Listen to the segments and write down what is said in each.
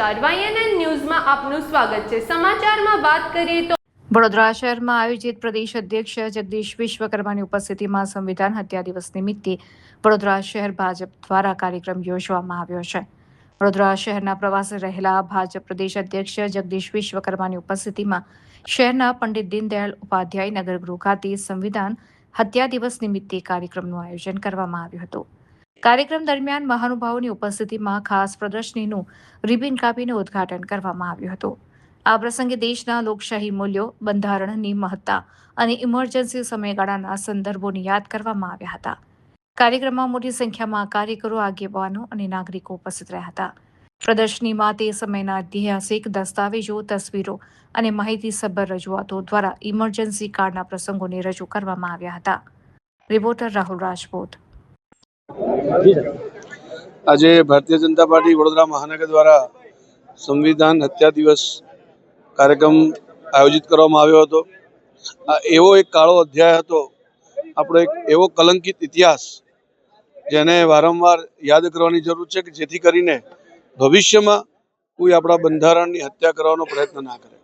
નમસ્કાર, YNN ન્યૂઝમાં આપનું સ્વાગત છે। સમાચારમાં વાત કરીએ તો વડોદરા શહેરમાં આયોજિત પ્રદેશ અધ્યક્ષ જગદીશ વિશ્વકર્માની ઉપસ્થિતિમાં સંવિધાન હત્યા દિવસ નિમિત્તે વડોદરા શહેર ભાજપ દ્વારા કાર્યક્રમ યોજવામાં આવ્યો છે। વડોદરા શહેરના પ્રવાસે રહેલા ભાજપ પ્રદેશ અધ્યક્ષ જગદીશ વિશ્વકર્માની ઉપસ્થિતિમાં શહેરના પંડિત દીનદયાળ ઉપાધ્યાય નગરગૃહ ખાતે સંવિધાન હત્યા દિવસ નિમિત્તે કાર્યક્રમનું આયોજન કરવામાં આવ્યું હતું। કાર્યક્રમ દરમિયાન મહાનુભાવોની ઉપસ્થિતિમાં ખાસ પ્રદર્શનીનું રિબિન કાપીને ઉદ્ઘાટન કરવામાં આવ્યું હતું। આ પ્રસંગે દેશના લોકશાહી મૂલ્યો, બંધારણની મહત્તા અને ઇમરજન્સી સમયગાળાના સંદર્ભોને યાદ કરવામાં આવ્યા હતા। કાર્યક્રમમાં મોટી સંખ્યામાં કાર્યકરો, આગેવાનો અને નાગરિકો ઉપસ્થિત રહ્યા હતા। પ્રદર્શનીમાં તે સમયના ઐતિહાસિક દસ્તાવેજો, તસવીરો અને માહિતીસભર રજૂઆતો દ્વારા ઇમરજન્સી કાળના પ્રસંગોને રજૂ કરવામાં આવ્યા હતા। રિપોર્ટર રાહુલ રાજપૂત। આજે ભારતીય જનતા પાર્ટી વડોદરા મહાનગર દ્વારા સંવિધાન હત્યા દિવસ કાર્યક્રમ આયોજિત કરવામાં આવ્યો હતો। આ એવો એક કાળો અધ્યાય હતો, આપણો એક એવો કલંકિત ઇતિહાસ જેને વારંવાર યાદ કરવાની જરૂર છે કે જેથી કરીને ભવિષ્યમાં કોઈ આપણા બંધારણની હત્યા કરવાનો પ્રયત્ન ના કરે।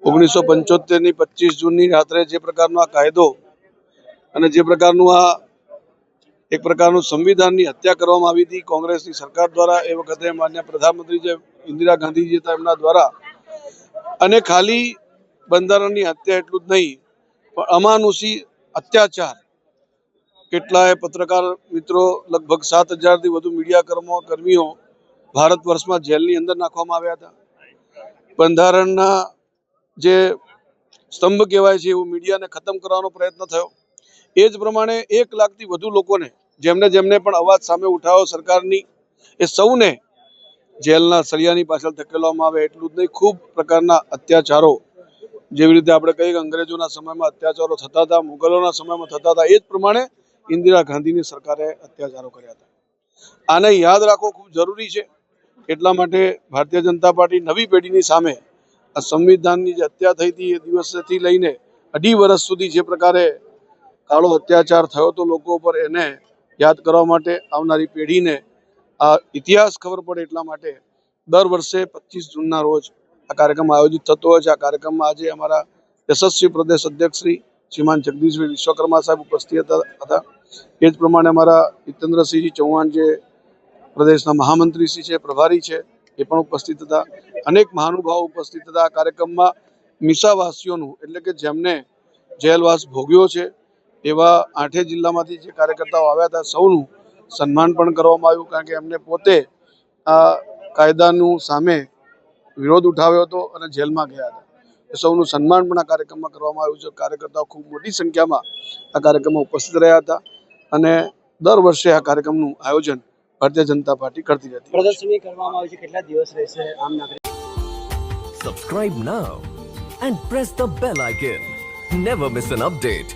1975ની 25 જૂનની રાત્રે જે પ્રકારનો આ કાયદો અને જે પ્રકારનું આ એક પ્રકારનું સંવિધાનની હત્યા કરવામાં આવી હતી કોંગ્રેસની સરકાર દ્વારા, એ વખતે માન્ય પ્રધાનમંત્રી જે ઇન્દિરા ગાંધીજી હતા એમના દ્વારા, અને ખાલી બંધારણની હત્યા એટલું જ નહીં પણ અમાનુષી અત્યાચાર, કેટલાય પત્રકાર મિત્રો, લગભગ 7,000થી વધુ મીડિયા કર્મીઓ ભારત વર્ષમાં જેલની અંદર નાખવામાં આવ્યા હતા। બંધારણના જે સ્તંભ કહેવાય છે એવું મીડિયાને ખતમ કરવાનો પ્રયત્ન થયો। એ જ પ્રમાણે 1 લાખથી વધુ લોકોને જેમને પણ અવાજ સામે ઉઠાવ્યો સરકારની, એ સૌને જેલના સળિયાની પાછળ ધકેલવામાં આવે। એટલું જ નહીં, ખૂબ પ્રકારના અત્યાચારો, જેવી રીતે આપણે કહીએ કે અંગ્રેજોના સમયમાં અત્યાચારો થતા હતા, મુગલોના સમયમાં થતા હતા, એ જ પ્રમાણે ઇન્દિરા ગાંધીની સરકારે અત્યાચારો કર્યા હતા। આને યાદ રાખવો ખૂબ જરૂરી છે। એટલા માટે ભારતીય જનતા પાર્ટી નવી પેઢીની સામે આ સંવિધાનની જે હત્યા થઈ હતી એ દિવસથી લઈને 2.5 વર્ષ સુધી જે પ્રકારે કાળો અત્યાચાર થયો હતો લોકો ઉપર, એને યાદ કરવા માટે, આવનારી પેઢીને આ ઇતિહાસ ખબર પડે એટલા માટે દર વર્ષે 25 જૂનના રોજ આ કાર્યક્રમ આયોજિત થતો હોય છે। આ કાર્યક્રમમાં આજે અમારા યશસ્વી પ્રદેશ અધ્યક્ષ શ્રીમાન જગદીશભાઈ વિશ્વકર્મા સાહેબ ઉપસ્થિત હતા। એ જ પ્રમાણે અમારા જીતેન્દ્રસિંહજી ચૌહાણ જે પ્રદેશના મહામંત્રીશ્રી છે, પ્રભારી છે, એ પણ ઉપસ્થિત હતા। અનેક મહાનુભાવો ઉપસ્થિત હતા। આ કાર્યક્રમમાં મીસાવાસીઓનું, એટલે કે જેમને જેલવાસ ભોગ્યો છે એવા 8 જિલ્લામાંથી જે કાર્યકર્તાઓ આવ્યા હતા, સૌનું સન્માન પણ કરવામાં આવ્યું, કારણ કે એમને પોતે આ કાયદાનું સામે વિરોધ ઉઠાવ્યો હતો અને જેલમાં ગયા હતા। સૌનું સન્માન પણ આ કાર્યક્રમમાં કરવામાં આવ્યું છે। કાર્યકર્તાઓ ખૂબ મોટી સંખ્યામાં આ કાર્યક્રમમાં ઉપસ્થિત રહ્યા હતા અને દર વર્ષે આ કાર્યક્રમનું આયોજન ભારતીય જનતા પાર્ટી કરતી રહેતી। પ્રદર્શની કરવામાં આવી છે, કેટલા દિવસ રહેશે આમ નાગરિક? Subscribe now and press the bell icon. Never miss an update.